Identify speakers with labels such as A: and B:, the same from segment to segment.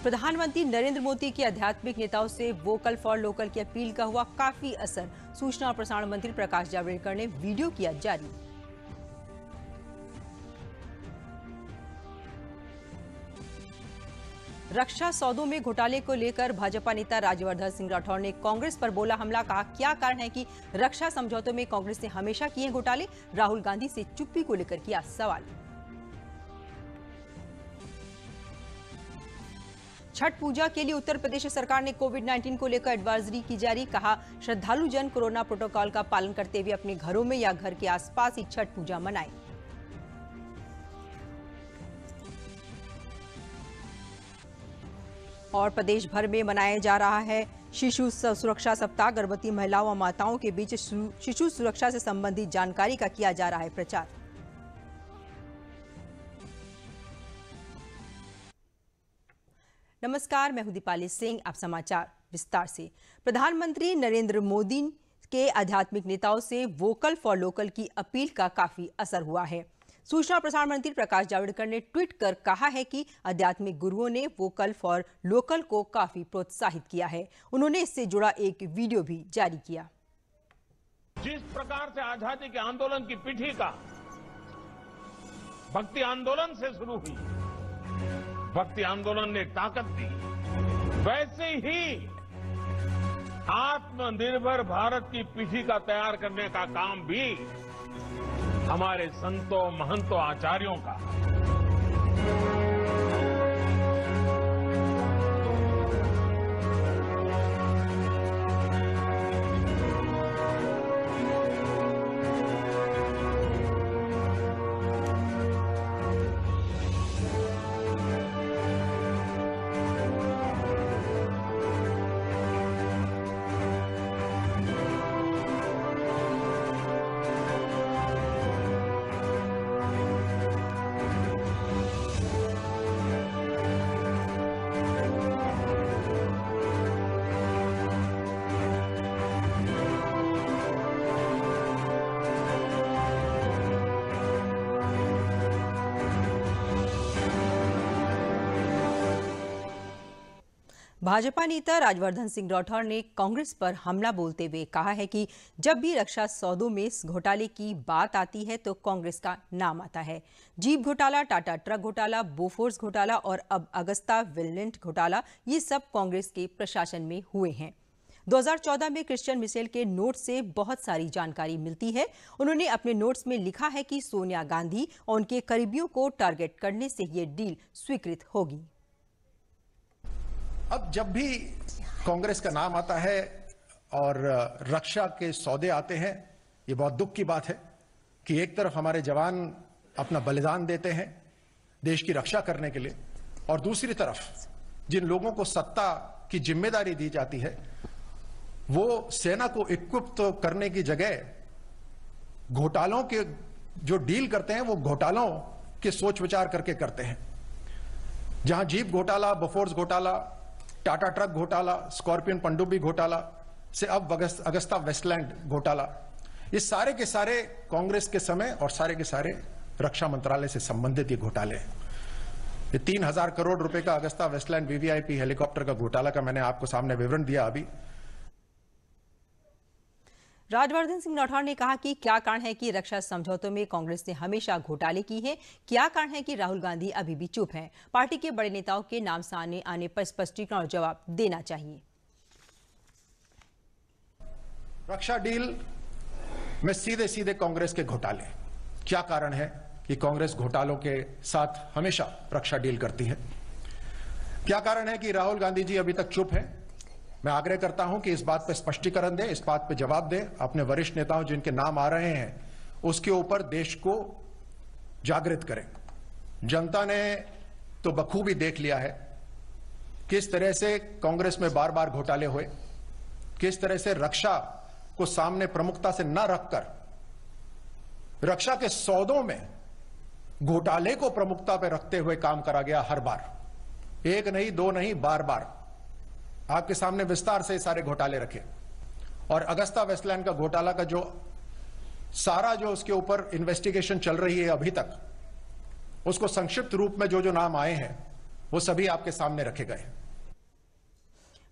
A: प्रधानमंत्री नरेंद्र मोदी के आध्यात्मिक नेताओं से वोकल फॉर लोकल की अपील का हुआ काफी असर। सूचना और प्रसारण मंत्री प्रकाश जावड़ेकर ने वीडियो किया जारी। रक्षा सौदों में घोटाले को लेकर भाजपा नेता राज्यवर्धन सिंह राठौर ने कांग्रेस पर बोला हमला। कहा, क्या कारण है कि रक्षा समझौतों में कांग्रेस ने हमेशा किए घोटाले। राहुल गांधी से चुप्पी को लेकर किया सवाल। छठ पूजा के लिए उत्तर प्रदेश सरकार ने कोविड-19 को लेकर एडवाइजरी की जारी। कहा, श्रद्धालु जन कोरोना प्रोटोकॉल का पालन करते हुए अपने घरों में या घर के आसपास ही छठ पूजा मनाएं। और प्रदेश भर में मनाया जा रहा है शिशु सुरक्षा सप्ताह। गर्भवती महिलाओं और माताओं के बीच शिशु सुरक्षा से संबंधित जानकारी का किया जा रहा है प्रचार। नमस्कार, मैं हूं दीपाली सिंह। आप समाचार विस्तार से। प्रधानमंत्री नरेंद्र मोदी के आध्यात्मिक नेताओं से वोकल फॉर लोकल की अपील का काफी असर हुआ है। सूचना और प्रसारण मंत्री प्रकाश जावड़ेकर ने ट्वीट कर कहा है कि आध्यात्मिक गुरुओं ने वोकल फॉर लोकल को काफी प्रोत्साहित किया है। उन्होंने इससे जुड़ा एक वीडियो भी जारी किया।
B: जिस प्रकार से आजादी के आंदोलन की पीठिका भक्ति आंदोलन से शुरू हुई, भक्ति आंदोलन ने ताकत दी, वैसे ही आत्मनिर्भर भारत की पीठिका तैयार करने का काम भी हमारे संतों, महंतों, आचार्यों का।
A: भाजपा नेता राज्यवर्धन सिंह राठौर ने कांग्रेस पर हमला बोलते हुए कहा है कि जब भी रक्षा सौदों में घोटाले की बात आती है तो कांग्रेस का नाम आता है। जीप घोटाला, टाटा ट्रक घोटाला, बोफोर्स घोटाला और अब अगस्ता वेस्टलैंड घोटाला, ये सब कांग्रेस के प्रशासन में हुए हैं। 2014 में क्रिश्चियन मिशेल के नोट से बहुत सारी जानकारी मिलती है। उन्होंने अपने नोट्स में लिखा है कि सोनिया गांधी और उनके करीबियों को टारगेट करने से ये डील स्वीकृत होगी।
C: अब जब भी कांग्रेस का नाम आता है और रक्षा के सौदे आते हैं, ये बहुत दुख की बात है कि एक तरफ हमारे जवान अपना बलिदान देते हैं देश की रक्षा करने के लिए, और दूसरी तरफ जिन लोगों को सत्ता की जिम्मेदारी दी जाती है वो सेना को इक्विप तो करने की जगह घोटालों के जो डील करते हैं वो घोटालों के सोच विचार करके करते हैं। जहां जीप घोटाला, बोफोर्स घोटाला, टाटा ट्रक घोटाला, स्कॉर्पियन पनडुब्बी घोटाला से अब अगस्ता वेस्टलैंड घोटाला, ये सारे के सारे कांग्रेस के समय और सारे के सारे रक्षा मंत्रालय से संबंधित ये घोटाले हैं। ये 3000 करोड़ रुपए का अगस्ता वेस्टलैंड वीवीआईपी हेलीकॉप्टर का घोटाला का मैंने आपको सामने विवरण दिया अभी।
A: राज्यवर्धन सिंह राठौर ने कहा कि क्या कारण है कि रक्षा समझौतों में कांग्रेस ने हमेशा घोटाले की है। क्या कारण है कि राहुल गांधी अभी भी चुप हैं। पार्टी के बड़े नेताओं के नाम सामने आने पर स्पष्टीकरण और जवाब देना चाहिए।
C: रक्षा डील में सीधे सीधे कांग्रेस के घोटाले, क्या कारण है कि कांग्रेस घोटालों के साथ हमेशा रक्षा डील करती है। क्या कारण है कि राहुल गांधी जी अभी तक चुप हैं। मैं आग्रह करता हूं कि इस बात पर स्पष्टीकरण दें, इस बात पर जवाब दें। अपने वरिष्ठ नेताओं जिनके नाम आ रहे हैं उसके ऊपर देश को जागृत करें। जनता ने तो बखूबी देख लिया है किस तरह से कांग्रेस में बार बार घोटाले हुए, किस तरह से रक्षा को सामने प्रमुखता से न रखकर रक्षा के सौदों में घोटाले को प्रमुखता पर रखते हुए काम करा गया। हर बार, एक नहीं, दो नहीं, बार बार आपके सामने विस्तार से सारे घोटाले रखे। और अगस्ता वेस्टलैंड का घोटाला का जो सारा जो उसके ऊपर इन्वेस्टिगेशन चल रही है अभी तक, उसको संक्षिप्त रूप में जो नाम आए हैं वो सभी आपके सामने रखे गए।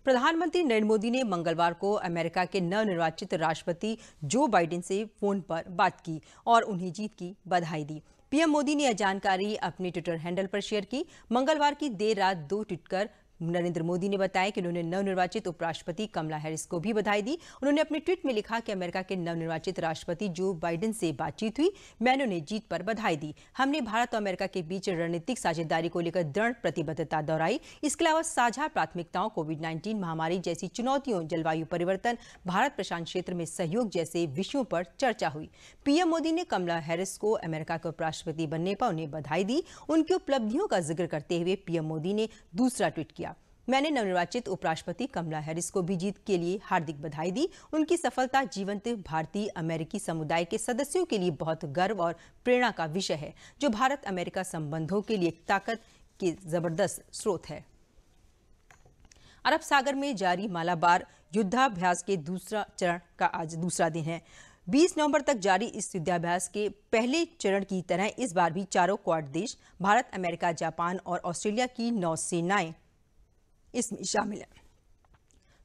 A: प्रधानमंत्री नरेंद्र मोदी ने मंगलवार को अमेरिका के नवनिर्वाचित राष्ट्रपति जो बाइडेन से फोन पर बात की और उन्हें जीत की बधाई दी। पीएम मोदी ने यह जानकारी अपने ट्विटर हैंडल पर शेयर की। मंगलवार की देर रात 2 ट्वीट कर नरेंद्र मोदी ने बताया कि उन्होंने नवनिर्वाचित उपराष्ट्रपति कमला हैरिस को भी बधाई दी। उन्होंने अपने ट्वीट में लिखा कि अमेरिका के नवनिर्वाचित राष्ट्रपति जो बाइडेन से बातचीत हुई, मैंने उन्हें जीत पर बधाई दी। हमने भारत और अमेरिका के बीच रणनीतिक साझेदारी को लेकर दृढ़ प्रतिबद्धता दोहराई। इसके अलावा साझा प्राथमिकताओं कोविड-19 महामारी जैसी चुनौतियों, जलवायु परिवर्तन, भारत प्रशांत क्षेत्र में सहयोग जैसे विषयों पर चर्चा हुई। पीएम मोदी ने कमला हैरिस को अमेरिका के उपराष्ट्रपति बनने पर उन्हें बधाई दी। उनकी उपलब्धियों का जिक्र करते हुए पीएम मोदी ने दूसरा ट्वीट किया, मैंने नवनिर्वाचित उपराष्ट्रपति कमला हैरिस को भी जीत के लिए हार्दिक बधाई दी। उनकी सफलता जीवंत भारतीय अमेरिकी समुदाय के सदस्यों के लिए बहुत गर्व और प्रेरणा का विषय है, जो भारत अमेरिका संबंधों के लिए एक ताकत के जबरदस्त स्रोत है। अरब सागर में जारी मालाबार युद्धाभ्यास के दूसरा चरण का आज दूसरा दिन है। 20 नवंबर तक जारी इस युद्धाभ्यास के पहले चरण की तरह इस बार भी चारों क्वाड देश भारत, अमेरिका, जापान और ऑस्ट्रेलिया की नौसेनाएं इसमें शामिल है।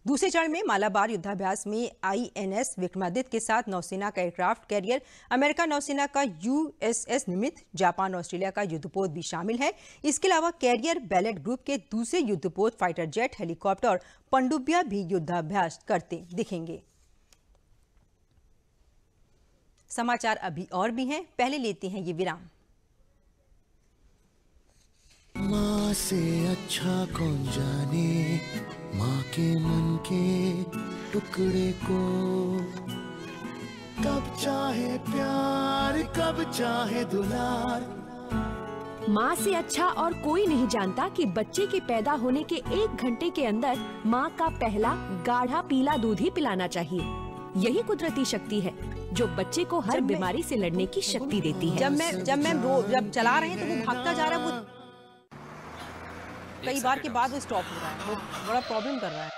A: दूसरे चरण में मालाबार युद्धाभ्यास में आईएनएस विक्रमादित्य के साथ नौसेना का एयरक्राफ्ट कैरियर, अमेरिका नौसेना का यूएसएस निमित्त, जापान और ऑस्ट्रेलिया का युद्धपोत भी शामिल है। इसके अलावा कैरियर बैलेट ग्रुप के दूसरे युद्धपोत, फाइटर जेट, हेलीकॉप्टर और पनडुब्बियां भी युद्धाभ्यास करते दिखेंगे। समाचार अभी और भी हैं, पहले लेते हैं ये विराम।
D: माँ से अच्छा कौन जाने, माँ के मन के टुकड़े को, कब चाहे प्यार, कब चाहे दुलार।
E: माँ से अच्छा और कोई नहीं जानता कि बच्चे के पैदा होने के 1 घंटे के अंदर माँ का पहला गाढ़ा पीला दूध ही पिलाना चाहिए। यही कुदरती शक्ति है जो बच्चे को हर बीमारी से लड़ने की शक्ति देती है।
A: जब चला रहे हैं तो वो भागता जा रहा है, वो कई बार के बाद वो स्टॉप हो रहा है, वो बड़ा प्रॉब्लम कर रहा है।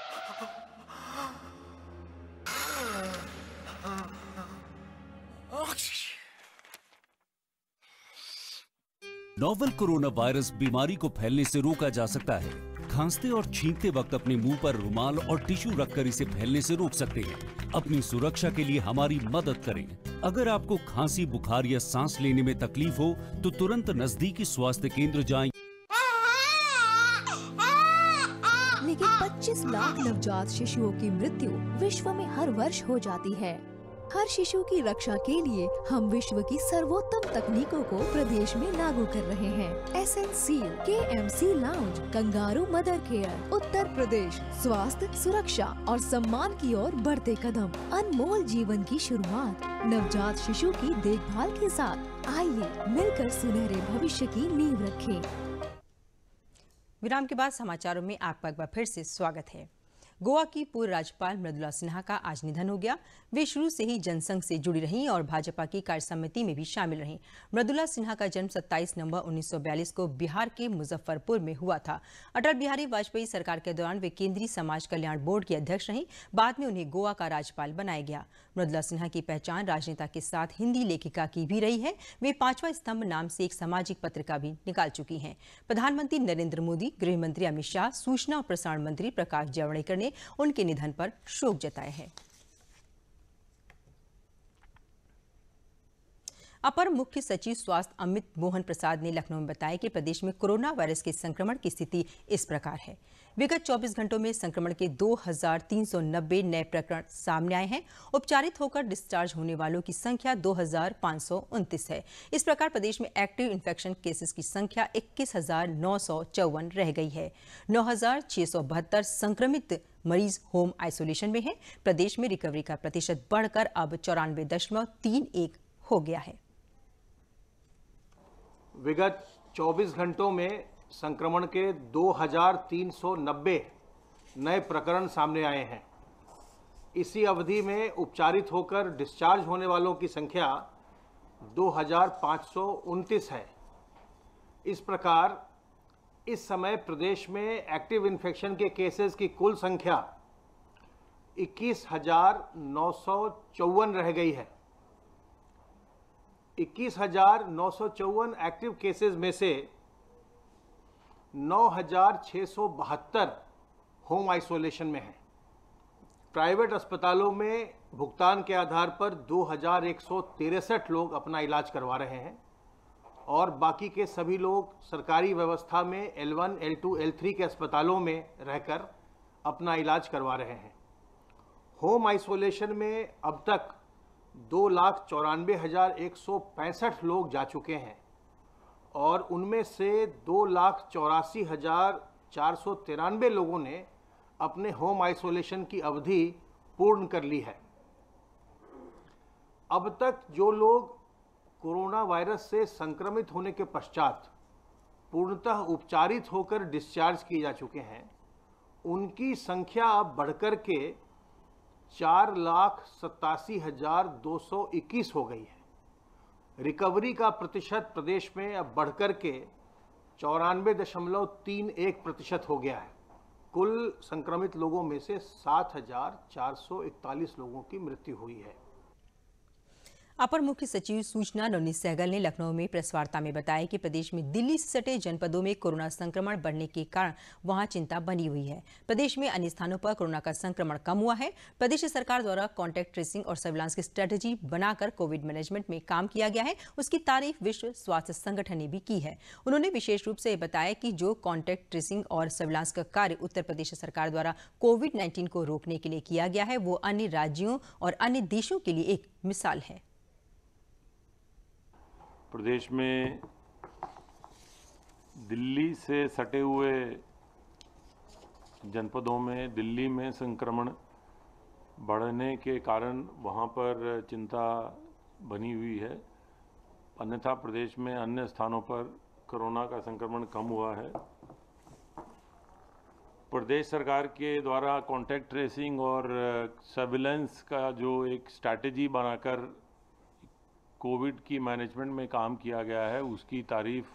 F: नोवेल कोरोना वायरस बीमारी को फैलने से रोका जा सकता है। खांसते और छींकते वक्त अपने मुंह पर रुमाल और टिश्यू रखकर इसे फैलने से रोक सकते हैं। अपनी सुरक्षा के लिए हमारी मदद करें। अगर आपको खांसी, बुखार या सांस लेने में तकलीफ हो तो तुरंत नजदीकी स्वास्थ्य केंद्र जाएं।
G: लेकिन 25 लाख नवजात शिशुओं की मृत्यु विश्व में हर वर्ष हो जाती है। हर शिशु की रक्षा के लिए हम विश्व की सर्वोत्तम तकनीकों को प्रदेश में लागू कर रहे हैं। SNCU, KMC lounge, kangaroo mother care, Uttar Pradesh स्वास्थ्य, सुरक्षा और सम्मान की ओर बढ़ते कदम, अनमोल जीवन की शुरुआत नवजात शिशु की देखभाल के साथ। आइए मिलकर सुनहरे भविष्य की नींव रखें।
A: विराम के बाद समाचारों में आपका एक बार फिर से स्वागत है। गोवा की पूर्व राज्यपाल मृदुला सिन्हा का आज निधन हो गया। वे शुरू से ही जनसंघ से जुड़ी रहीं और भाजपा की कार्य समिति में भी शामिल रहीं। मृदुला सिन्हा का जन्म 27 नवंबर 1942 को बिहार के मुजफ्फरपुर में हुआ था। अटल बिहारी वाजपेयी सरकार के दौरान वे केंद्रीय समाज कल्याण बोर्ड की अध्यक्ष रहीं। बाद में उन्हें गोवा का राज्यपाल बनाया गया। मृदुला सिन्हा की पहचान राजनेता के साथ हिंदी लेखिका की भी रही है। वे 5वां स्तंभ नाम से एक सामाजिक पत्रिका भी निकाल चुकी हैं। प्रधानमंत्री नरेंद्र मोदी, गृह मंत्री अमित शाह, सूचना और प्रसारण मंत्री प्रकाश जावड़ेकर ने उनके निधन पर शोक जताया है। अपर मुख्य सचिव स्वास्थ्य अमित मोहन प्रसाद ने लखनऊ में बताया कि प्रदेश में कोरोना वायरस के संक्रमण की स्थिति इस प्रकार है। विगत 24 घंटों में संक्रमण के 2390 नए प्रकरण सामने आए हैं। उपचारित होकर डिस्चार्ज होने वालों की संख्या 2529 है। इस प्रकार प्रदेश में एक्टिव इन्फेक्शन केसेस की संख्या 21,954 रह गई है। 9,672 संक्रमित मरीज होम आइसोलेशन में हैं। प्रदेश में रिकवरी का प्रतिशत बढ़कर अब 94.31 हो गया है।
H: विगत 24 घंटों में संक्रमण के 2390 नए प्रकरण सामने आए हैं। इसी अवधि में उपचारित होकर डिस्चार्ज होने वालों की संख्या 2529 है। इस प्रकार इस समय प्रदेश में एक्टिव इन्फेक्शन के केसेस की कुल संख्या 21,954 रह गई है। 21,954 एक्टिव केसेस में से 9,672 होम आइसोलेशन में हैं। प्राइवेट अस्पतालों में भुगतान के आधार पर 2,163 लोग अपना इलाज करवा रहे हैं और बाकी के सभी लोग सरकारी व्यवस्था में L1, L2, L3 के अस्पतालों में रहकर अपना इलाज करवा रहे हैं। होम आइसोलेशन में अब तक 2,94,165 लोग जा चुके हैं और उनमें से 2,84,493 लोगों ने अपने होम आइसोलेशन की अवधि पूर्ण कर ली है। अब तक जो लोग कोरोना वायरस से संक्रमित होने के पश्चात पूर्णतः उपचारित होकर डिस्चार्ज किए जा चुके हैं, उनकी संख्या अब बढ़कर के 4,87,221 हो गई है। रिकवरी का प्रतिशत प्रदेश में अब बढ़कर के 94.31% हो गया है। कुल संक्रमित लोगों में से 7,441 लोगों की मृत्यु हुई है।
A: अपर मुख्य सचिव सूचना नवनीत सहगल ने लखनऊ में प्रेस वार्ता में बताया कि प्रदेश में दिल्ली से सटे जनपदों में कोरोना संक्रमण बढ़ने के कारण वहां चिंता बनी हुई है। प्रदेश में अन्य स्थानों पर कोरोना का संक्रमण कम हुआ है। प्रदेश सरकार द्वारा कॉन्टैक्ट ट्रेसिंग और सर्विलांस की स्ट्रेटेजी बनाकर कोविड मैनेजमेंट में काम किया गया है, उसकी तारीफ विश्व स्वास्थ्य संगठन ने भी की है। उन्होंने विशेष रूप से बताया कि जो कॉन्टैक्ट ट्रेसिंग और सर्विलांस का कार्य उत्तर प्रदेश सरकार द्वारा कोविड-19 को रोकने के लिए किया गया है, वो अन्य राज्यों और अन्य देशों के लिए एक मिसाल है।
I: प्रदेश में दिल्ली से सटे हुए जनपदों में दिल्ली में संक्रमण बढ़ने के कारण वहां पर चिंता बनी हुई है। अन्यथा प्रदेश में अन्य स्थानों पर कोरोना का संक्रमण कम हुआ है। प्रदेश सरकार के द्वारा कॉन्टैक्ट ट्रेसिंग और सर्विलेंस का जो एक स्ट्रैटेजी बनाकर कोविड की मैनेजमेंट में काम किया गया है, उसकी तारीफ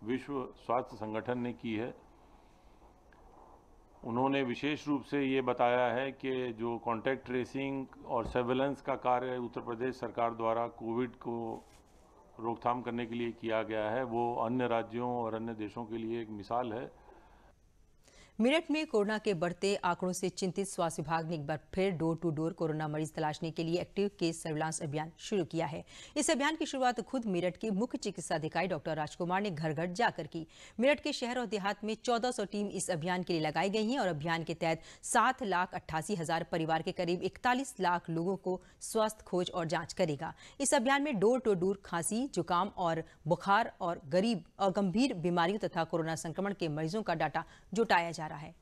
I: विश्व स्वास्थ्य संगठन ने की है। उन्होंने विशेष रूप से ये बताया है कि जो कॉन्टैक्ट ट्रेसिंग और सर्विलेंस का कार्य उत्तर प्रदेश सरकार द्वारा कोविड को रोकथाम करने के लिए किया गया है, वो अन्य राज्यों और अन्य देशों के लिए एक मिसाल है।
A: मेरठ में कोरोना के बढ़ते आंकड़ों से चिंतित स्वास्थ्य विभाग ने एक बार फिर डोर टू डोर कोरोना मरीज तलाशने के लिए एक्टिव केस सर्विलांस अभियान शुरू किया है। इस अभियान की शुरुआत खुद मेरठ के मुख्य चिकित्सा अधिकारी डॉक्टर राजकुमार ने घर घर जाकर की। मेरठ के शहर और देहात में 1400 टीम इस अभियान के लिए लगाई गई हैं और अभियान के तहत 7,88,000 परिवार के करीब 41 लाख लोगों को स्वास्थ्य खोज और जाँच करेगा। इस अभियान में डोर टू डोर खांसी, जुकाम और बुखार और गंभीर बीमारियों तथा कोरोना संक्रमण के मरीजों का डाटा जुटाया जा रहा है।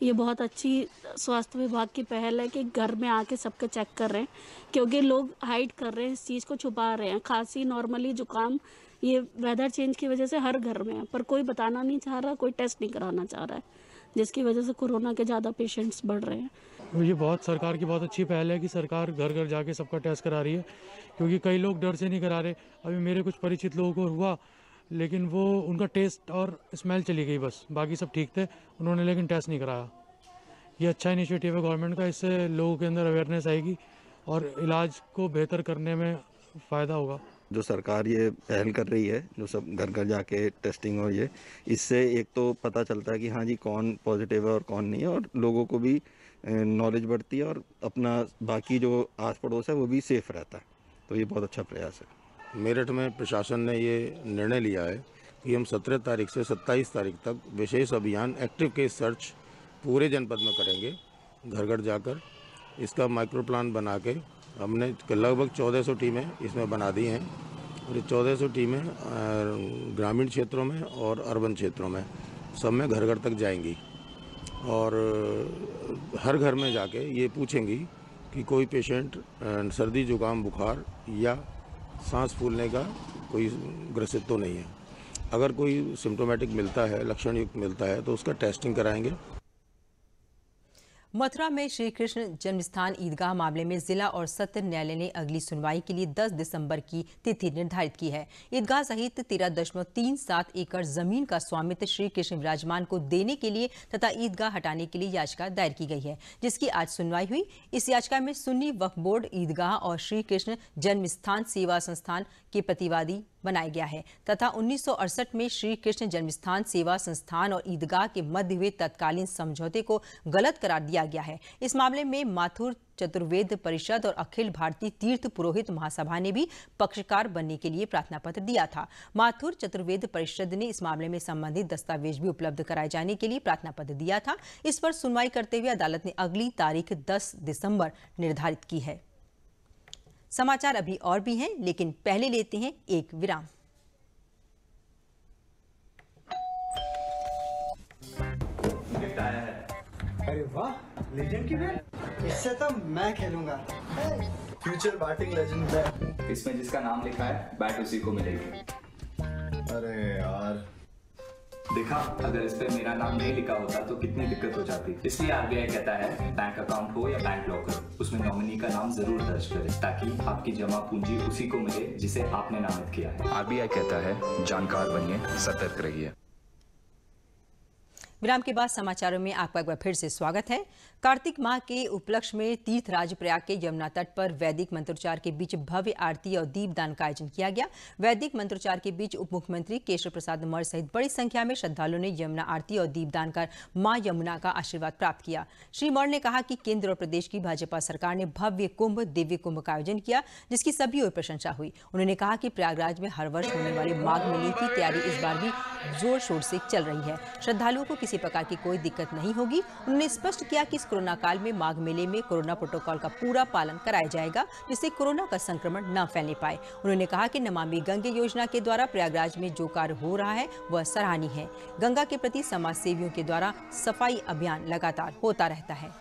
J: ये बहुत अच्छी स्वास्थ्य विभाग की पहल है कि घर में आके सबके चेक कर रहे हैं, क्योंकि लोग हाइड कर रहे हैं, इस चीज़ को छुपा रहे हैं। खांसी, नॉर्मली जुकाम, ये वेदर चेंज की वजह से हर घर में है, पर कोई बताना नहीं चाह रहा, कोई टेस्ट नहीं कराना चाह रहा है, जिसकी वजह से कोरोना के ज़्यादा पेशेंट्स बढ़ रहे हैं।
K: ये बहुत सरकार की बहुत अच्छी पहल है कि सरकार घर घर जाके सबका टेस्ट करा रही है, क्योंकि कई लोग डर से नहीं करा रहे। अभी मेरे कुछ परिचित लोगों को हुआ, लेकिन वो उनका टेस्ट और स्मेल चली गई, बस बाकी सब ठीक थे, उन्होंने लेकिन टेस्ट नहीं कराया। ये अच्छा इनिशिएटिव है गवर्नमेंट का, इससे लोगों के अंदर अवेयरनेस आएगी और इलाज को बेहतर करने में फ़ायदा होगा।
L: जो सरकार ये पहल कर रही है, जो सब घर घर जाके टेस्टिंग और ये, इससे एक तो पता चलता है कि हाँ जी कौन पॉजिटिव है और कौन नहीं है, और लोगों को भी नॉलेज बढ़ती है और अपना बाकी जो आस पड़ोस है वो भी सेफ रहता है। तो ये बहुत अच्छा प्रयास है।
M: मेरठ में प्रशासन ने ये निर्णय लिया है कि हम 17 तारीख से 27 तारीख तक विशेष अभियान एक्टिव केस सर्च पूरे जनपद में करेंगे, घर घर जाकर। इसका माइक्रो प्लान बना के हमने लगभग 1400 टीमें इसमें बना दी हैं, और ये 1400 टीमें ग्रामीण क्षेत्रों में और अर्बन क्षेत्रों में सब में घर घर तक जाएंगी और हर घर में जाके ये पूछेंगी कि कोई पेशेंट सर्दी, जुकाम, बुखार या सांस फूलने का कोई ग्रसित तो नहीं है। अगर कोई सिम्टोमेटिक मिलता है, लक्षण युक्त मिलता है, तो उसका टेस्टिंग कराएंगे।
A: मथुरा में श्री कृष्ण जन्मस्थान ईदगाह मामले में जिला और सत्र न्यायालय ने अगली सुनवाई के लिए 10 दिसंबर की तिथि निर्धारित की है। ईदगाह सहित 13.37 एकड़ जमीन का स्वामित्व श्री कृष्ण विराजमान को देने के लिए तथा ईदगाह हटाने के लिए याचिका दायर की गई है, जिसकी आज सुनवाई हुई। इस याचिका में सुन्नी वक्फ बोर्ड, ईदगाह और श्री कृष्ण जन्मस्थान सेवा संस्थान के प्रतिवादी बनाया गया है तथा 1968 में श्री कृष्ण जन्मस्थान सेवा संस्थान और ईदगाह के मध्य हुए तत्कालीन समझौते को गलत करार दिया गया है। इस मामले में माथुर चतुर्वेद परिषद और अखिल भारतीय तीर्थ पुरोहित महासभा ने भी पक्षकार बनने के लिए प्रार्थना पत्र दिया था। माथुर चतुर्वेद परिषद ने इस मामले में संबंधित दस्तावेज भी उपलब्ध कराए जाने के लिए प्रार्थना पत्र दिया था। इस पर सुनवाई करते हुए अदालत ने अगली तारीख 10 दिसंबर निर्धारित की है। समाचार अभी और भी हैं, लेकिन पहले लेते हैं एक विराम।
N: अरे वाह, लेजेंड की बैट। इससे तो मैं खेलूंगा। Future batting legend bat.
O: इसमें जिसका नाम लिखा है बैट उसी को मिलेगी।
N: अरे यार,
O: देखा, अगर इस पे मेरा नाम नहीं लिखा होता तो कितनी दिक्कत हो जाती। इसलिए आरबीआई कहता है बैंक अकाउंट हो या बैंक लॉकर, उसमें नॉमिनी का नाम जरूर दर्ज करें ताकि आपकी जमा पूंजी उसी को मिले जिसे आपने नामित किया है।
P: आरबीआई कहता है जानकार बनिए, सतर्क रहिए।
A: विराम के बाद समाचारों में आपका एक बार फिर से स्वागत है। कार्तिक माह के उपलक्ष्य में तीर्थराज प्रयाग के यमुना तट पर वैदिक मंत्रोच्चार के बीच भव्य आरती और दीपदान का आयोजन किया गया। वैदिक मंत्रोच्चार के बीच उप मुख्यमंत्री केशव प्रसाद मौर्य सहित बड़ी संख्या में श्रद्धालुओं ने यमुना आरती और दीपदान कर मां यमुना का आशीर्वाद प्राप्त किया। श्री मौर्य ने कहा कि केंद्र और प्रदेश की भाजपा सरकार ने भव्य कुंभ, दिव्य कुंभ का आयोजन किया, जिसकी सभी ओर प्रशंसा हुई। उन्होंने कहा कि प्रयागराज में हर वर्ष होने वाले माघ मेले की तैयारी इस बार भी जोर शोर से चल रही है। श्रद्धालुओं को किसी प्रकार की कोई दिक्कत नहीं होगी। उन्होंने स्पष्ट किया कि इस कोरोना काल में माघ मेले में कोरोना प्रोटोकॉल का पूरा पालन कराया जाएगा, जिससे कोरोना का संक्रमण न फैलने पाए। उन्होंने कहा कि नमामि गंगे योजना के द्वारा प्रयागराज में जो कार्य हो रहा है वह सराहनीय है। गंगा के प्रति समाज सेवियों के द्वारा सफाई अभियान लगातार होता रहता है।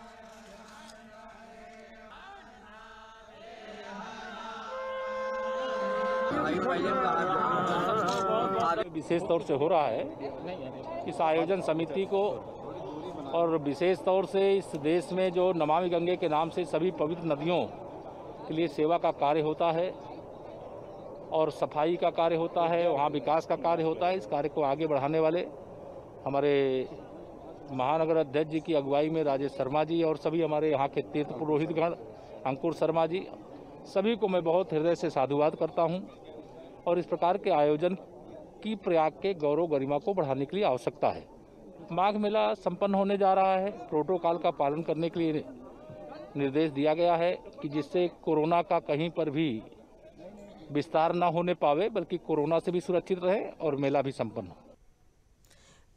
Q: विशेष तौर से हो रहा है। इस आयोजन समिति को और विशेष तौर से इस देश में जो नमामि गंगे के नाम से सभी पवित्र नदियों के लिए सेवा का कार्य होता है और सफाई का कार्य होता है, वहाँ विकास का कार्य होता है। इस कार्य को आगे बढ़ाने वाले हमारे महानगर अध्यक्ष जी की अगुवाई में राजेश शर्मा जी और सभी हमारे यहाँ के तीर्थ पुरोहितगण, अंकुर शर्मा जी, सभी को मैं बहुत हृदय से साधुवाद करता हूँ। और इस प्रकार के आयोजन की प्रयाग के गौरव गरिमा को बढ़ाने के लिए आवश्यकता है। माघ मेला संपन्न होने जा रहा है। प्रोटोकॉल का पालन करने के लिए निर्देश दिया गया है कि जिससे कोरोना का कहीं पर भी विस्तार न होने पावे, बल्कि कोरोना से भी सुरक्षित रहे और मेला भी संपन्न हो।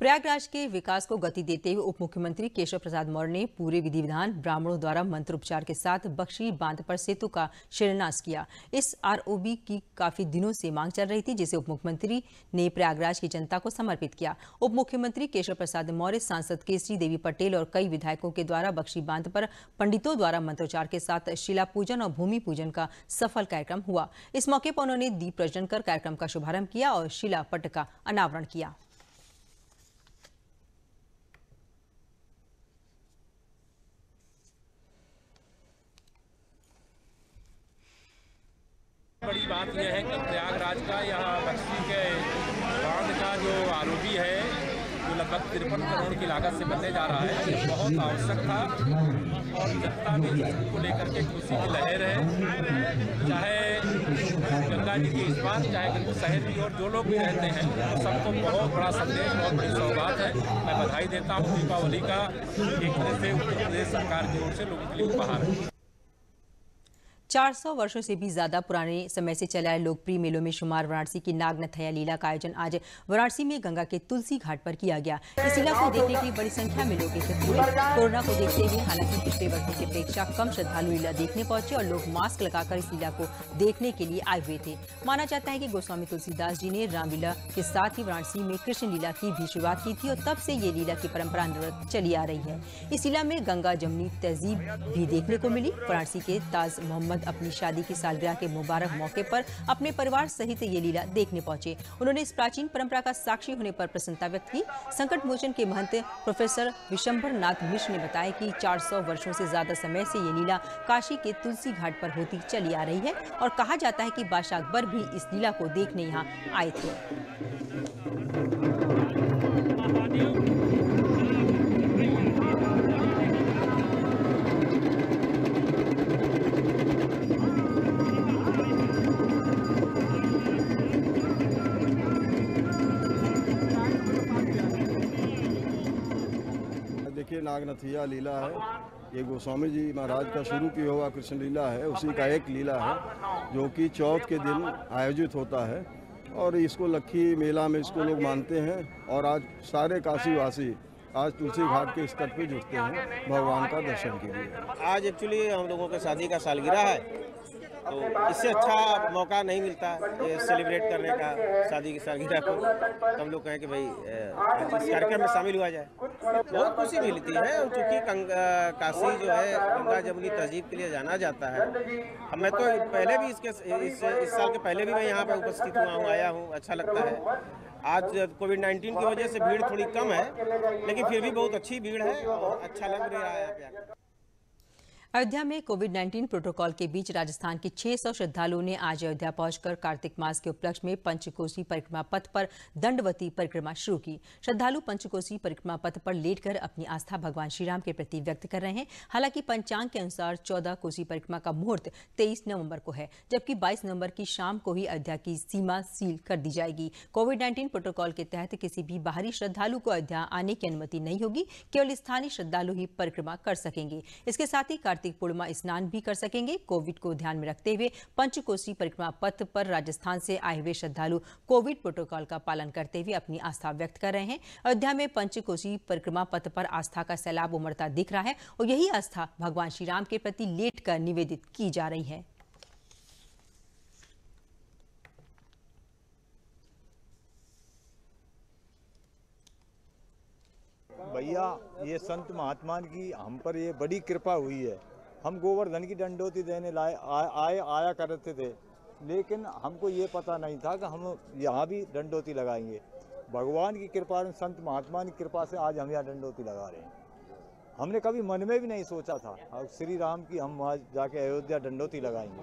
A: प्रयागराज के विकास को गति देते हुए उप मुख्यमंत्री केशव प्रसाद मौर्य ने पूरे विधि विधान ब्राह्मणों द्वारा मंत्रोपचार के साथ बख्शी बांध पर सेतु का शिलान्यास किया। इस आरओबी की काफी दिनों से मांग चल रही थी, जिसे उप मुख्यमंत्री ने प्रयागराज की जनता को समर्पित किया। उप मुख्यमंत्री केशव प्रसाद मौर्य, सांसद केसरी देवी पटेल और कई विधायकों के द्वारा बख्शी बांध पर पंडितों द्वारा मंत्रोच्चार के साथ शिला पूजन और भूमि पूजन का सफल कार्यक्रम हुआ। इस मौके पर उन्होंने दीप प्रज्वलन कर कार्यक्रम का शुभारंभ किया और शिला पट का अनावरण किया।
R: बड़ी बात यह है कि प्रयागराज का यहाँ बख्शी के बांध का जो आरओबी है, जो लगभग 53 करोड़ की लागत से बनने जा रहा है, ये बहुत आवश्यक था। और जनता में इसको लेकर के खुशी की लहर है। चाहे गंगा जी की इस बार, चाहे गंगा शहर की, और जो लोग भी रहते हैं, सबको बहुत बड़ा संदेश, बहुत बड़ी सौगात है। मैं बधाई देता हूँ। दीपावली का एक तरह से उत्तर प्रदेश सरकार की ओर से लोगों के लिए उपहार है।
A: 400 वर्षों से भी ज्यादा पुराने समय से चले आए लोकप्रिय मेलों में शुमार वाराणसी की नागनथैया लीला का आयोजन आज वाराणसी में गंगा के तुलसी घाट पर किया गया। इस लीला को देखने के लिए बड़ी संख्या में लोग एकत्र हुए। कोरोना को देखते हुए हालांकि पिछले वर्षों की अपेक्षा कम श्रद्धालु लीला देखने पहुंचे और लोग मास्क लगाकर इस लीला को देखने के लिए आए हुए थे। माना जाता है कि गोस्वामी तुलसीदास जी ने रामलीला के साथ ही वाराणसी में कृष्ण लीला की भी शुरुआत की थी और तब से ये लीला की परंपरा निरंतर चली आ रही है। इस लीला में गंगा जमुनी तहजीब भी देखने को मिली। वाराणसी के ताज मोहम्मद अहमद अपनी शादी की सालगिरह के मुबारक मौके पर अपने परिवार सहित ये लीला देखने पहुंचे। उन्होंने इस प्राचीन परंपरा का साक्षी होने पर प्रसन्नता व्यक्त की। संकट मोचन के महंत प्रोफेसर विशंबर नाथ मिश्र ने बताया कि 400 वर्षों से ज्यादा समय से ये लीला काशी के तुलसी घाट पर होती चली आ रही है और कहा जाता है कि बादशाह अकबर भी इस लीला को देखने यहाँ आए थे।
S: देखिए, नागनाथिया लीला है, ये गोस्वामी जी महाराज का शुरू किया हुआ कृष्ण लीला है, उसी का एक लीला है जो कि चौथ के दिन आयोजित होता है और इसको लक्खी मेला में इसको लोग मानते हैं। और आज सारे काशीवासी आज तुलसी घाट के इस तट पे जुटते हैं भगवान का दर्शन के लिए।
T: आज एक्चुअली हम लोगों के शादी का सालगिरह है, तो इससे अच्छा मौका नहीं मिलता ये सेलिब्रेट करने का शादी की सालगिरह को। तो हम लोग कहें कि भाई इस कार्यक्रम में शामिल हुआ जाए। बहुत खुशी मिलती है क्योंकि काशी जो है गंगा जमुनी तहजीब के लिए जाना जाता है। मैं तो पहले भी इस साल के पहले भी मैं यहाँ पर उपस्थित हुआ हूँ, आया हूँ, अच्छा लगता है। आज कोविड-19 की वजह से भीड़ थोड़ी कम है, लेकिन फिर भी बहुत अच्छी भीड़ है और अच्छा लग रहा है यहाँ पे।
A: अयोध्या में कोविड-19 प्रोटोकॉल के बीच राजस्थान के 600 श्रद्धालुओं ने आज अयोध्या पहुंचकर कार्तिक मास के उपलक्ष्य में पंचकोसी परिक्रमा पथ पर दंडवती परिक्रमा शुरू की। श्रद्धालु पंचकोसी परिक्रमा पथ पर लेटकर अपनी आस्था भगवान श्री राम के प्रति व्यक्त कर रहे हैं। हालांकि पंचांग के अनुसार 14 कोसी परिक्रमा का मुहूर्त 23 नवंबर को है, जबकि 22 नवंबर की शाम को ही अयोध्या की सीमा सील कर दी जाएगी। कोविड-19 प्रोटोकॉल के तहत किसी भी बाहरी श्रद्धालु को अयोध्या आने की अनुमति नहीं होगी, केवल स्थानीय श्रद्धालु ही परिक्रमा कर सकेंगे। इसके साथ ही कार्तिक पूर्णिमा स्नान भी कर सकेंगे। कोविड को ध्यान में रखते हुए पंचकोसी परिक्रमा पथ पर राजस्थान से आए हुए श्रद्धालु कोविड प्रोटोकॉल का पालन करते हुए अपनी आस्था व्यक्त कर रहे हैं। अयोध्या में पंचकोसी परिक्रमा पथ पर आस्था का सैलाब उमड़ता दिख रहा है और यही आस्था भगवान श्री राम के प्रति लेटकर निवेदित की जा रही है।
U: भैया, ये संत महात्मा की हम पर ये बड़ी कृपा हुई है। हम गोवर्धन की दंडोती देने आया करते थे, लेकिन हमको ये पता नहीं था कि हम यहाँ भी दंडोती लगाएंगे। भगवान की कृपा, संत महात्मा की कृपा से आज हम यहाँ दंडोती लगा रहे हैं। हमने कभी मन में भी नहीं सोचा था श्री राम की हम वहाँ जाके अयोध्या दंडोती लगाएंगे।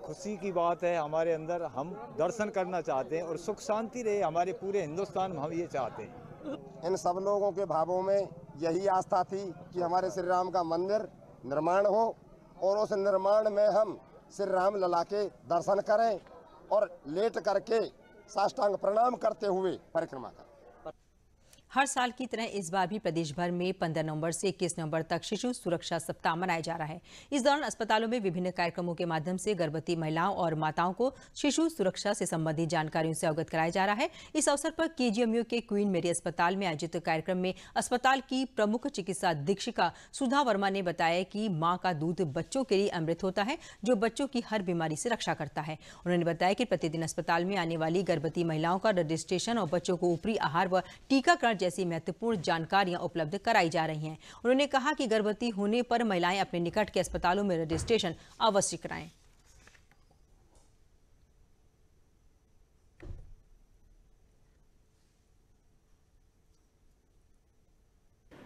U: खुशी की बात है हमारे अंदर, हम दर्शन करना चाहते हैं और सुख शांति रहे हमारे पूरे हिंदुस्तान में, हम ये चाहते हैं।
V: इन सब लोगों के भावों में यही आस्था थी कि हमारे श्री राम का मंदिर निर्माण हो और उस निर्माण में हम श्री राम लला के दर्शन करें और लेट करके साष्टांग प्रणाम करते हुए परिक्रमा करें।
A: हर साल की तरह इस बार भी प्रदेश भर में 15 नवंबर से 21 नवंबर तक शिशु सुरक्षा सप्ताह मनाया जा रहा है। इस दौरान अस्पतालों में विभिन्न कार्यक्रमों के माध्यम से गर्भवती महिलाओं और माताओं को शिशु सुरक्षा से संबंधित जानकारियों से अवगत कराया जा रहा है। इस अवसर पर केजीएमयू के क्वीन मेरी अस्पताल में आयोजित कार्यक्रम में अस्पताल की प्रमुख चिकित्सा अधीक्षिका सुधा वर्मा ने बताया कि माँ का दूध बच्चों के लिए अमृत होता है, जो बच्चों की हर बीमारी से रक्षा करता है। उन्होंने बताया कि प्रतिदिन अस्पताल में आने वाली गर्भवती महिलाओं का रजिस्ट्रेशन और बच्चों को ऊपरी आहार व टीकाकरण जैसी महत्वपूर्ण जानकारियां उपलब्ध कराई जा रही हैं। उन्होंने कहा कि गर्भवती होने पर महिलाएं अपने निकट के अस्पतालों में रजिस्ट्रेशन अवश्य कराएं।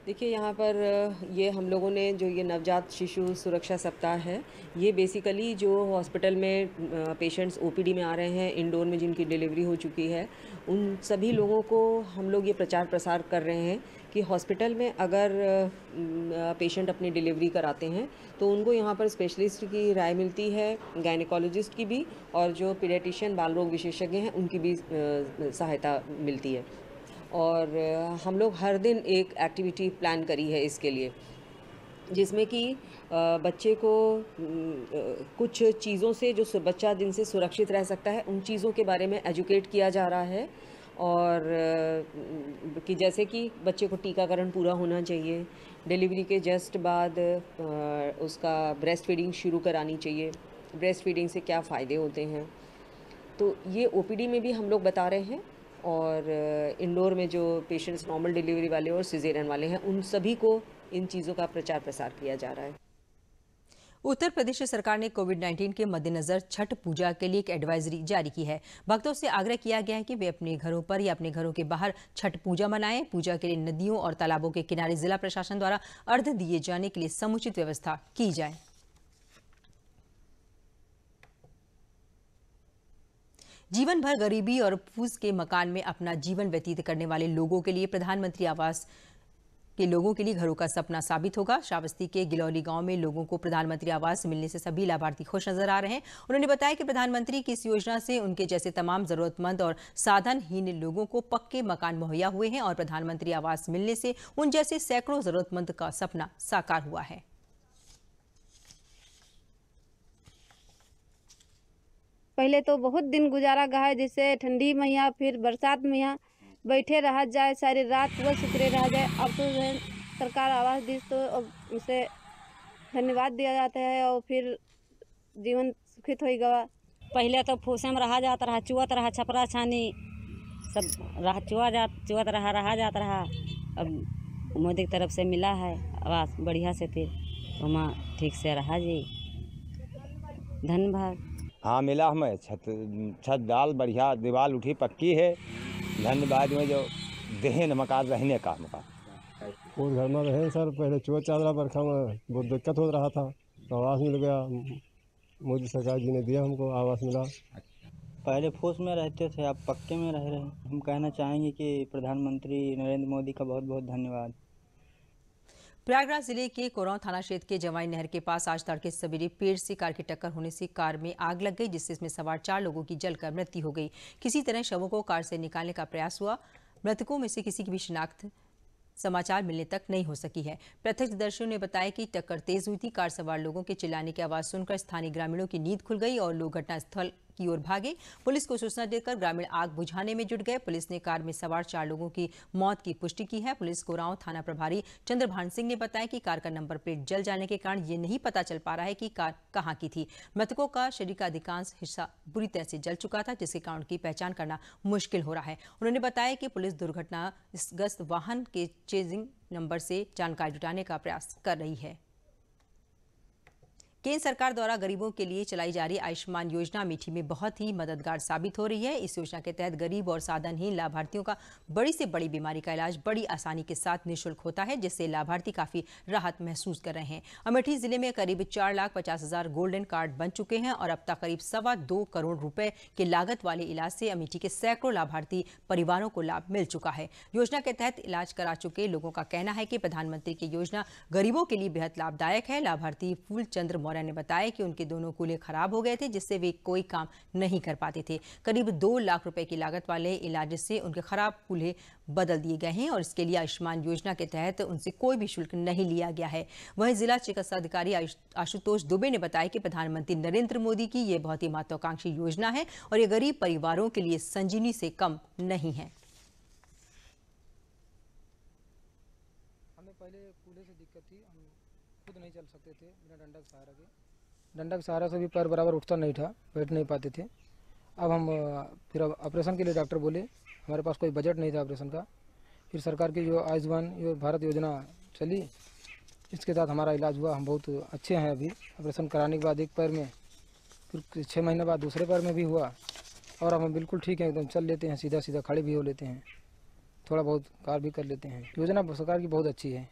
W: देखिए, यहाँ पर ये हम लोगों ने जो ये नवजात शिशु सुरक्षा सप्ताह है, ये बेसिकली जो हॉस्पिटल में पेशेंट्स ओपीडी में आ रहे हैं, इंडोर में जिनकी डिलीवरी हो चुकी है, उन सभी लोगों को हम लोग ये प्रचार प्रसार कर रहे हैं कि हॉस्पिटल में अगर पेशेंट अपनी डिलीवरी कराते हैं तो उनको यहाँ पर स्पेशलिस्ट की राय मिलती है, गायनेकोलॉजिस्ट की भी, और जो पीडियाट्रिशियन बाल रोग विशेषज्ञ हैं उनकी भी सहायता मिलती है। और हम लोग हर दिन एक एक्टिविटी प्लान करी है इसके लिए, जिसमें कि बच्चे को कुछ चीज़ों से जो बच्चा दिन से सुरक्षित रह सकता है उन चीज़ों के बारे में एजुकेट किया जा रहा है। और कि जैसे कि बच्चे को टीकाकरण पूरा होना चाहिए, डिलीवरी के जस्ट बाद उसका ब्रेस्ट फीडिंग शुरू करानी चाहिए, ब्रेस्ट फीडिंग से क्या फ़ायदे होते हैं, तो ये ओपीडी में भी हम लोग बता रहे हैं। और इंडोर में जो पेशेंट्स नॉर्मल डिलीवरी वाले और सिजेरियन वाले हैं उन सभी को इन चीज़ों का प्रचार प्रसार किया जा रहा है।
A: उत्तर प्रदेश सरकार ने कोविड-19 के मद्देनजर छठ पूजा के लिए एक एडवाइजरी जारी की है। भक्तों से आग्रह किया गया है कि वे अपने घरों पर या अपने घरों के बाहर छठ पूजा मनाएं। पूजा के लिए नदियों और तालाबों के किनारे जिला प्रशासन द्वारा अर्घ्य दिए जाने के लिए समुचित व्यवस्था की जाए। जीवन भर गरीबी और फूस के मकान में अपना जीवन व्यतीत करने वाले लोगों के लिए प्रधानमंत्री आवास के लोगों के लिए घरों का सपना साबित होगा। श्रावस्ती के गिलौली गांव में लोगों को प्रधानमंत्री आवास मिलने से सभी लाभार्थी खुश नजर आ रहे हैं। उन्होंने बताया कि प्रधानमंत्री की इस योजना से उनके जैसे तमाम जरूरतमंद और साधनहीन लोगों को पक्के मकान मुहैया हुए हैं और प्रधानमंत्री आवास मिलने से उन जैसे सैकड़ों जरूरतमंद का सपना साकार हुआ है।
B: पहले तो बहुत दिन गुजारा गया है, जैसे ठंडी में या फिर बरसात में यहाँ बैठे रहा जाए, सारी रात वह सुकरे रह जाए। अब तो सरकार आवास दी तो उसे धन्यवाद दिया जाता है और फिर जीवन सुखित हो गया।
C: पहले तो फूसे में रहा जाता रहा, चुअत रहा, छपरा छानी सब रहा, चुअत रहा जाता रहा। अब मोदी की तरफ से मिला है आवास बढ़िया से, फिर वहाँ ठीक से रहा जी। धन्यवाद।
U: हाँ मिला हमें, छत डाल बढ़िया, दीवार उठी पक्की है। धन्यवाद में जो देहे मकान रहने का मकान
D: और घर में रहे सर। पहले चुआ चादरा बरखा में बहुत दिक्कत हो रहा था, तो आवास मिल गया। मोदी सरकार जी ने दिया हमको आवास मिला।
X: पहले फूस में रहते थे, अब पक्के में रह रहे हैं। हम कहना चाहेंगे कि प्रधानमंत्री नरेंद्र मोदी का बहुत बहुत धन्यवाद।
A: प्रयागराज जिले के कोरौं थाना क्षेत्र के जवाई नहर के पास आज तड़के सवेरे पेड़ से कार की टक्कर होने से कार में आग लग गई, जिससे इसमें सवार 4 लोगों की जलकर मृत्यु हो गई। किसी तरह शवों को कार से निकालने का प्रयास हुआ। मृतकों में से किसी की भी शिनाख्त समाचार मिलने तक नहीं हो सकी है। प्रत्यक्षदर्शियों ने बताया कि टक्कर तेज हुई थी। कार सवार लोगों के चिल्लाने की आवाज सुनकर स्थानीय ग्रामीणों की नींद खुल गई और लोग घटनास्थल की ओर भागे। पुलिस को सूचना देकर ग्रामीण आग बुझाने में जुट गए। पुलिस ने कार में सवार 4 लोगों की मौत की पुष्टि की है। पुलिस कोरांव थाना प्रभारी चंद्रभान सिंह ने बताया कि कार का नंबर प्लेट जल जाने के कारण ये नहीं पता चल पा रहा है कि कार कहां की थी। मृतकों का शरीर का अधिकांश हिस्सा बुरी तरह से जल चुका था, जिसके कारण उनकी पहचान करना मुश्किल हो रहा है। उन्होंने बताया कि पुलिस दुर्घटनाग्रस्त वाहन के चेजिंग नंबर से जानकारी जुटाने का प्रयास कर रही है। केंद्र सरकार द्वारा गरीबों के लिए चलाई जा रही आयुष्मान योजना अमेठी में बहुत ही मददगार साबित हो रही है। इस योजना के तहत गरीब और साधनहीन लाभार्थियों का बड़ी से बड़ी बीमारी का इलाज बड़ी आसानी के साथ निःशुल्क होता है, जिससे लाभार्थी काफी राहत महसूस कर रहे हैं। अमेठी जिले में करीब 4,50,000 गोल्डन कार्ड बन चुके हैं और अब तक करीब 2.25 करोड़ रुपए के लागत वाले इलाज से अमेठी के सैकड़ों लाभार्थी परिवारों को लाभ मिल चुका है। योजना के तहत इलाज करा चुके लोगों का कहना है कि प्रधानमंत्री की योजना गरीबों के लिए बेहद लाभदायक है। लाभार्थी फूलचंद्र मौर्य ने बताया कि उनके दोनों कूल्हे खराब हो गए थे, जिससे वे कोई काम नहीं कर पाते थे। करीब 2 लाख रुपए की लागत वाले इलाज से उनके खराब कूल्हे बदल दिए गए हैं और इसके लिए आयुष्मान योजना के तहत उनसे कोई भी शुल्क नहीं लिया गया है। वहीं जिला चिकित्सा अधिकारी आशुतोष दुबे ने बताया कि प्रधानमंत्री नरेंद्र मोदी की ये बहुत ही महत्वाकांक्षी योजना है और ये गरीब परिवारों के लिए संजीवनी से कम नहीं है।
Y: हमें पहले कूल्हे से दिक्कत थी, हम खुद नहीं चल सकते थे बिना डंडा के सहारा के। डंडा के सहारा से भी पैर बराबर उठता नहीं था, बैठ नहीं पाते थे। अब हम फिर ऑपरेशन के लिए डॉक्टर बोले, हमारे पास कोई बजट नहीं था ऑपरेशन का। फिर सरकार की जो आयुष्मान भारत योजना चली, इसके तहत हमारा इलाज हुआ। हम बहुत अच्छे हैं अभी। ऑपरेशन कराने के बाद एक पैर में, फिर 6 महीने बाद दूसरे पैर में भी हुआ और अब हम बिल्कुल ठीक हैं, एकदम चल लेते हैं, सीधा सीधा खड़े भी हो लेते हैं, थोड़ा बहुत कार भी कर लेते हैं। योजना सरकार की बहुत अच्छी है,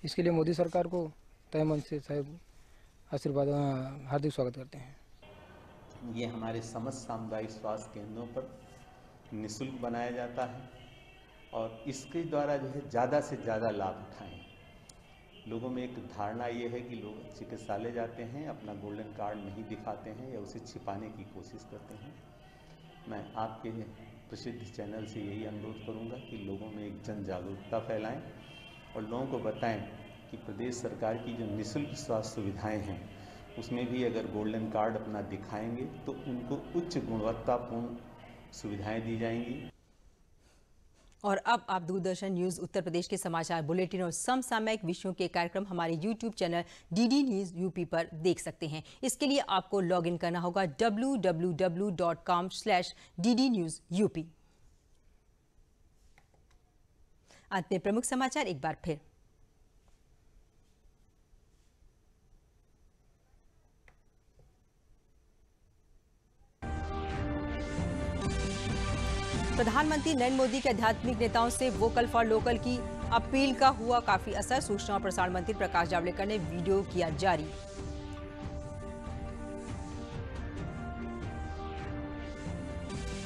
Y: इसके लिए मोदी सरकार को तहे मन से साहब आशीर्वाद हार्दिक स्वागत करते हैं।
Z: ये हमारे समस्त सामुदायिक स्वास्थ्य केंद्रों पर निःशुल्क बनाया जाता है और इसके द्वारा जो है ज़्यादा से ज़्यादा लाभ उठाएं। लोगों में एक धारणा ये है कि लोग चिकित्सालय जाते हैं, अपना गोल्डन कार्ड नहीं दिखाते हैं या उसे छिपाने की कोशिश करते हैं। मैं आपके प्रसिद्ध चैनल से यही अनुरोध करूंगा कि लोगों में एक जन जागरूकता फैलाएं और लोगों को बताएं कि प्रदेश सरकार की जो निःशुल्क स्वास्थ्य सुविधाएं हैं उसमें भी अगर गोल्डन कार्ड अपना दिखाएंगे तो उनको उच्च गुणवत्तापूर्ण सुविधाएं दी जाएंगी।
A: और अब आप दूरदर्शन न्यूज उत्तर प्रदेश के समाचार बुलेटिन और समसामयिक विषयों के कार्यक्रम हमारे YouTube channel DD news UP पर देख सकते हैं। इसके लिए आपको लॉगिन करना होगा www.com/ddnewsup। अंत में प्रमुख समाचार एक बार फिर। प्रधानमंत्री नरेंद्र मोदी के आध्यात्मिक नेताओं से वोकल फॉर लोकल की अपील का हुआ काफी असर। सूचना और प्रसारण मंत्री प्रकाश जावड़ेकर ने वीडियो किया जारी।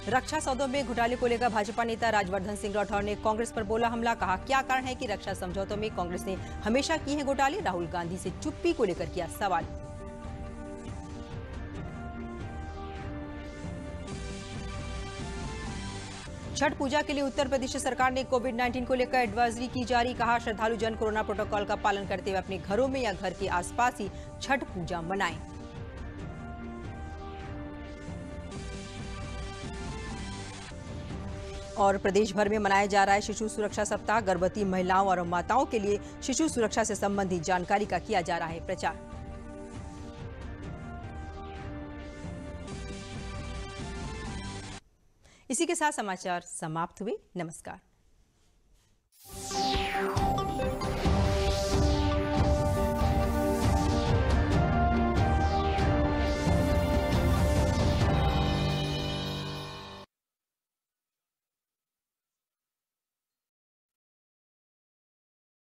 A: रक्षा सौदों में घोटाले को लेकर भाजपा नेता राजवर्धन सिंह राठौर ने कांग्रेस पर बोला हमला। कहा, क्या कारण है कि रक्षा समझौतों में कांग्रेस ने हमेशा किए हैं घोटाले। राहुल गांधी से चुप्पी को लेकर किया सवाल। छठ पूजा के लिए उत्तर प्रदेश सरकार ने कोविड-19 को लेकर एडवाइजरी की जारी। कहा, श्रद्धालु जन कोरोना प्रोटोकॉल का पालन करते हुए अपने घरों में या घर के आसपास ही छठ पूजा मनाएं। और प्रदेश भर में मनाया जा रहा है शिशु सुरक्षा सप्ताह। गर्भवती महिलाओं और माताओं के लिए शिशु सुरक्षा से संबंधित जानकारी का किया जा रहा है प्रचार। इसी के साथ समाचार समाप्त हुए। नमस्कार।